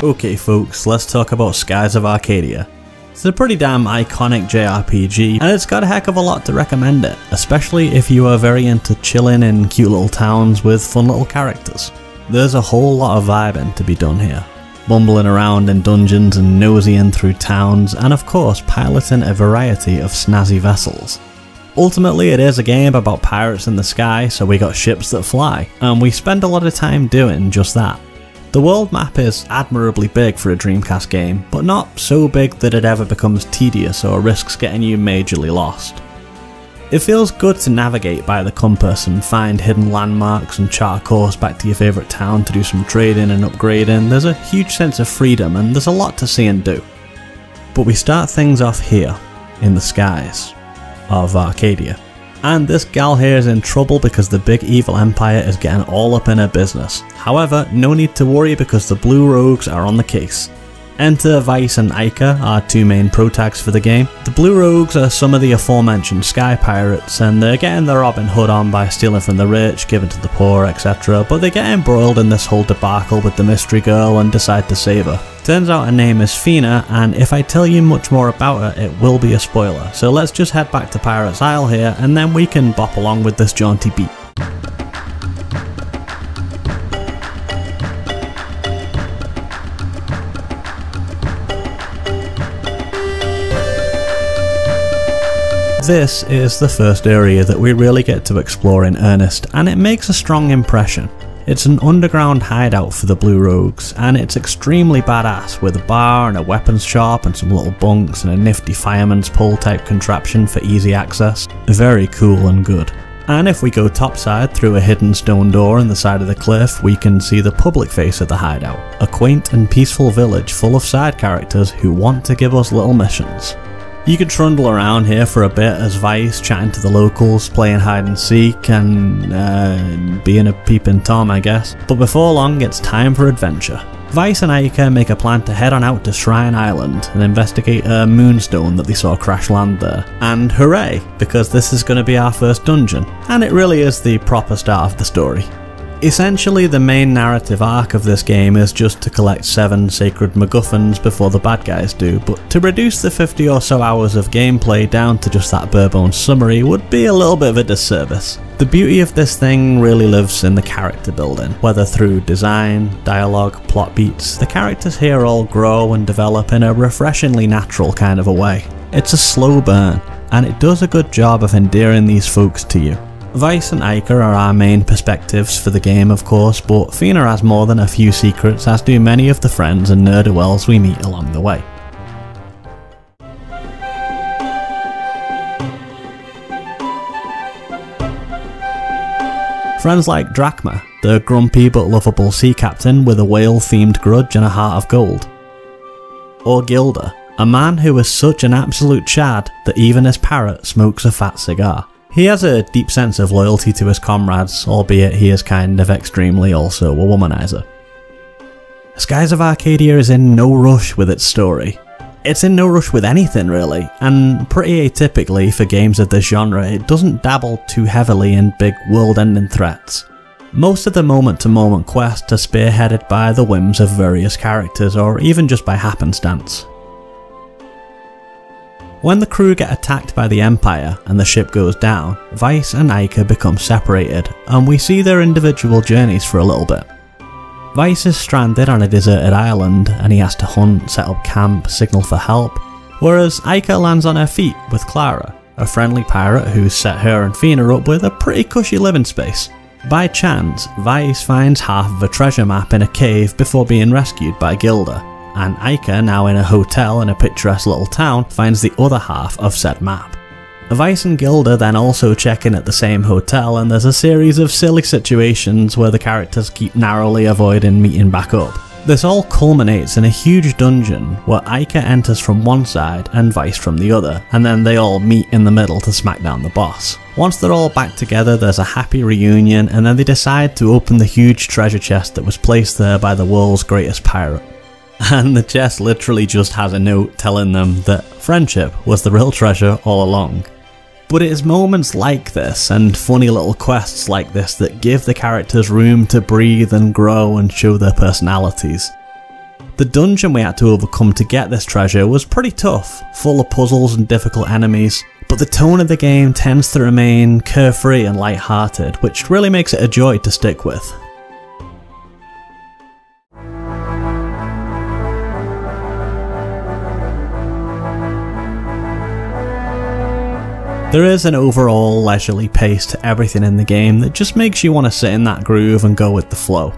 Okay folks, let's talk about Skies of Arcadia. It's a pretty damn iconic JRPG, and it's got a heck of a lot to recommend it, especially if you are very into chilling in cute little towns with fun little characters. There's a whole lot of vibing to be done here. Bumbling around in dungeons and nosying through towns, and of course piloting a variety of snazzy vessels. Ultimately it is a game about pirates in the sky, so we got ships that fly, and we spend a lot of time doing just that. The world map is admirably big for a Dreamcast game, but not so big that it ever becomes tedious or risks getting you majorly lost. It feels good to navigate by the compass and find hidden landmarks and chart a course back to your favourite town to do some trading and upgrading. There's a huge sense of freedom and there's a lot to see and do. But we start things off here, in the skies of Arcadia. And this gal here is in trouble because the big evil empire is getting all up in her business. However, no need to worry because the blue rogues are on the case. Enter Vice and Ica, our two main protags for the game. The blue rogues are some of the aforementioned sky pirates, and they're getting their Robin Hood on by stealing from the rich, giving to the poor, etc. But they get embroiled in this whole debacle with the mystery girl and decide to save her. Turns out her name is Fina, and if I tell you much more about her, it will be a spoiler. So let's just head back to Pirate's Isle here, and then we can bop along with this jaunty beat. This is the first area that we really get to explore in earnest, and it makes a strong impression. It's an underground hideout for the Blue Rogues, and it's extremely badass with a bar and a weapons shop and some little bunks and a nifty fireman's pole type contraption for easy access. Very cool and good. And if we go topside through a hidden stone door in the side of the cliff, we can see the public face of the hideout, a quaint and peaceful village full of side characters who want to give us little missions. You can trundle around here for a bit as Vice, chatting to the locals, playing hide and seek, and being a peeping Tom, I guess. But before long, it's time for adventure. Vice and Ica make a plan to head on out to Shrine Island and investigate a moonstone that they saw crash land there. And hooray, because this is going to be our first dungeon, and it really is the proper start of the story. Essentially, the main narrative arc of this game is just to collect 7 sacred MacGuffins before the bad guys do, but to reduce the 50 or so hours of gameplay down to just that bare-bones summary would be a little bit of a disservice. The beauty of this thing really lives in the character building, whether through design, dialogue, plot beats. The characters here all grow and develop in a refreshingly natural kind of a way. It's a slow burn, and it does a good job of endearing these folks to you. Vice and Ica are our main perspectives for the game, of course, but Fina has more than a few secrets, as do many of the friends and ne'er-do-wells we meet along the way. Friends like Drachma, the grumpy but lovable sea captain with a whale-themed grudge and a heart of gold. Or Gilda, a man who is such an absolute chad that even his parrot smokes a fat cigar. He has a deep sense of loyalty to his comrades, albeit he is kind of extremely also a womanizer. Skies of Arcadia is in no rush with its story. It's in no rush with anything really, and pretty atypically for games of this genre, it doesn't dabble too heavily in big world-ending threats. Most of the moment-to-moment quests are spearheaded by the whims of various characters, or even just by happenstance. When the crew get attacked by the Empire and the ship goes down, Vice and Ica become separated, and we see their individual journeys for a little bit. Vice is stranded on a deserted island and he has to hunt, set up camp, signal for help, whereas Ica lands on her feet with Clara, a friendly pirate who's set her and Fina up with a pretty cushy living space. By chance, Vice finds half of a treasure map in a cave before being rescued by Gilda, and Ica, now in a hotel in a picturesque little town, finds the other half of said map. Vice and Gilda then also check in at the same hotel, and there's a series of silly situations where the characters keep narrowly avoiding meeting back up. This all culminates in a huge dungeon where Ica enters from one side and Vice from the other, and then they all meet in the middle to smack down the boss. Once they're all back together, there's a happy reunion, and then they decide to open the huge treasure chest that was placed there by the world's greatest pirate. And the chest literally just has a note telling them that friendship was the real treasure all along. But it is moments like this and funny little quests like this that give the characters room to breathe and grow and show their personalities. The dungeon we had to overcome to get this treasure was pretty tough, full of puzzles and difficult enemies, but the tone of the game tends to remain carefree and light-hearted, which really makes it a joy to stick with. There is an overall leisurely pace to everything in the game that just makes you want to sit in that groove and go with the flow.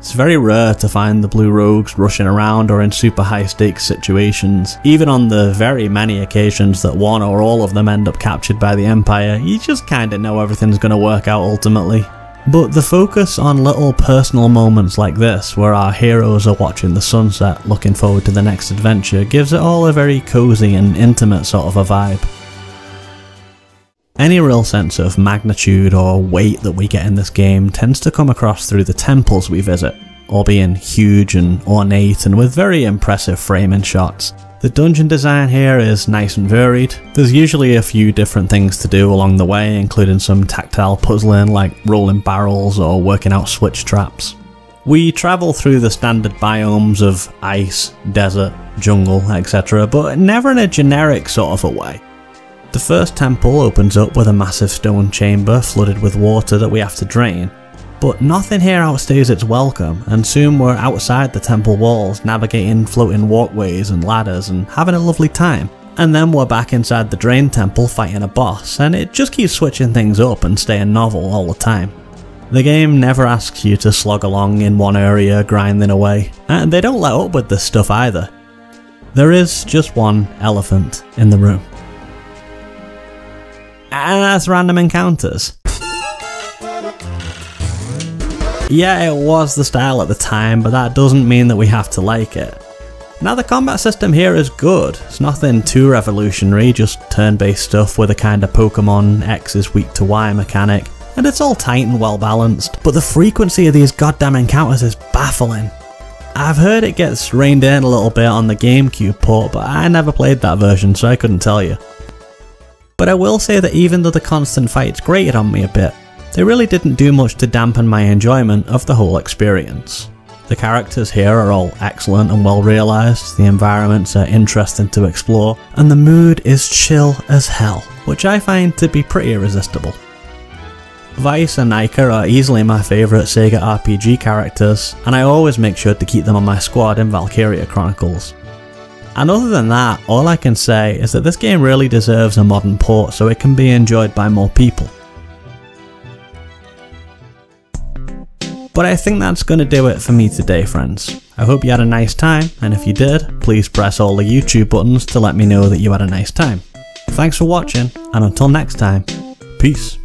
It's very rare to find the blue rogues rushing around or in super high stakes situations. Even on the very many occasions that one or all of them end up captured by the Empire, you just kinda know everything's gonna work out ultimately. But the focus on little personal moments like this, where our heroes are watching the sunset looking forward to the next adventure, gives it all a very cozy and intimate sort of a vibe. Any real sense of magnitude or weight that we get in this game tends to come across through the temples we visit, all being huge and ornate and with very impressive framing shots. The dungeon design here is nice and varied. There's usually a few different things to do along the way, including some tactile puzzling like rolling barrels or working out switch traps. We travel through the standard biomes of ice, desert, jungle, etc., but never in a generic sort of a way. The first temple opens up with a massive stone chamber flooded with water that we have to drain, but nothing here outstays its welcome, and soon we're outside the temple walls navigating floating walkways and ladders and having a lovely time. And then we're back inside the drain temple fighting a boss, and it just keeps switching things up and staying novel all the time. The game never asks you to slog along in one area grinding away, and they don't let up with this stuff either. There is just one elephant in the room. And that's random encounters. Yeah, it was the style at the time, but that doesn't mean that we have to like it. Now the combat system here is good. It's nothing too revolutionary, just turn-based stuff with a kind of Pokemon X is weak to Y mechanic, and it's all tight and well balanced, but the frequency of these goddamn encounters is baffling. I've heard it gets reined in a little bit on the GameCube port, but I never played that version, so I couldn't tell you. But I will say that even though the constant fights grated on me a bit, they really didn't do much to dampen my enjoyment of the whole experience. The characters here are all excellent and well realised, the environments are interesting to explore, and the mood is chill as hell, which I find to be pretty irresistible. Vice and Nika are easily my favourite Sega RPG characters, and I always make sure to keep them on my squad in Valkyria Chronicles. And other than that, all I can say is that this game really deserves a modern port so it can be enjoyed by more people. But I think that's going to do it for me today, friends. I hope you had a nice time, and if you did, please press all the YouTube buttons to let me know that you had a nice time. Thanks for watching, and until next time, peace.